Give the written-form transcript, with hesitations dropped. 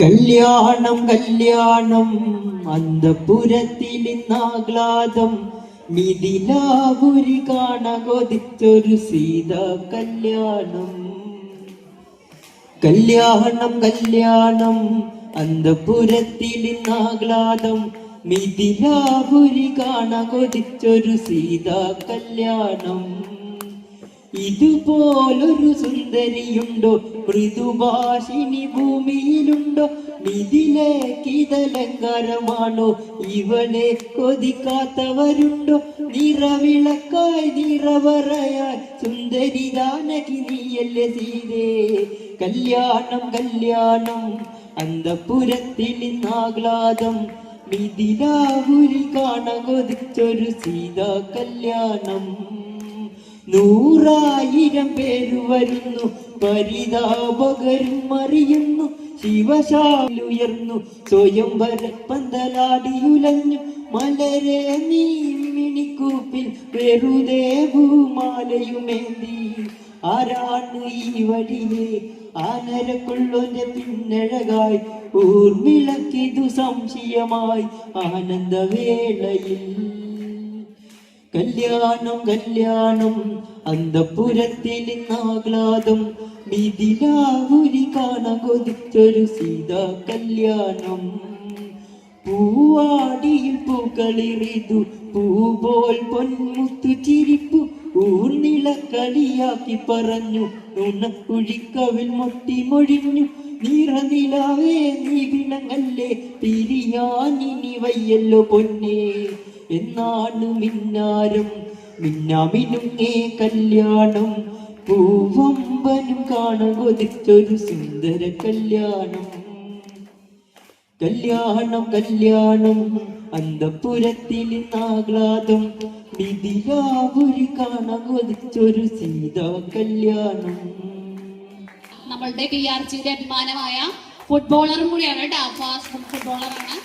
കല്യാണം കല്യാണം അന്തപുരത്തിൽ ഇന്നാഹ്ലാദം മിഥിലാപുരി കാണാൻ കൊതിച്ചൊരു സീത കല്യാണം. കല്യാണം കല്യാണം അന്തപുരത്തിൽ ഇന്നാഹ്ലാദം മിഥിലാപുരി കാണാൻ കൊതിച്ചൊരു സീത കല്യാണം. ഇതുപോലൊരു സുന്ദരിയുണ്ടോ, മൃദുഭാഷിണി ഭൂമിയിലുണ്ടോ? മിഥിലേക്കിതലങ്കാരമാണോ, ഇവളെ കൊതിക്കാത്തവരുണ്ടോ? നിറവിളക്കായി നിറവറയായി സുന്ദരി ജാനകി നീയല്ലേ സീതേ. കല്യാണം കല്യാണം അന്തപുരത്തിൽ ഇന്നാഹ്ലാദം മിഥിലാപുരി കാണാൻ കൊതിച്ചൊരു സീതാ കല്യാണം. 100,000 പേര് വരുന്നു, പരിതാപകരും അറിയുന്നു. ശിവശാലുയർന്നു സ്വയംവര പന്തലാടിയുലഞ്ഞു. മലരെ നീ മിണിക്കൂപ്പിൽ വെറുതെ ഭൂമാലയുമേന്തി. ആരാണ് ഈ വഴിയെ ആനരക്കുള്ളൊന്റെ പിന്നഴകായി? ഊർമിളക്കിതു സംശയമായി ആനന്ദവേളയിൽ. കല്യാണം കല്യാണം അന്തപുരത്തിൽ ഇന്നാഹ്ലാദം മിഥിലാപുരി കാണാൻ കൊതിച്ചൊരു സീതാ കല്യാണം. പൂവാടിയിൽ പൂക്കളിറിതു പൂപോൽ പൊന്മുത്തു ചിരിപ്പു ഊർനിളക്കളിയാക്കി പറഞ്ഞു. നുണക്കുഴിക്കവിൽ മുട്ടി മൊഴിഞ്ഞു. നിറനിലാവേ നീ വിളങ്ങല്ലേ, പിരിയാനിനി വയ്യല്ലോ പൊന്നേ. എന്നാണ് മിന്നാരം മിന്നാമിനുങ്ങേ കല്യാണം. പൂവമ്പനും കാണാൻ കൊതിച്ചൊരു സുന്ദര കല്യാണം. കല്യാണം കല്യാണം അന്തപുരത്തിൽ ഇന്നാഹ്ലാദം മിഥിലാപുരി കാണാൻ കൊതിച്ചൊരു സീതാ കല്യാണം. നമ്മളുടെ PRGയുടെ അഭിമാനമായ ഫുട്ബോളറും കൂടിയാണ് കേട്ടോ, ഫാസ്റ്റ് ഫുട്ബോളറാണ്.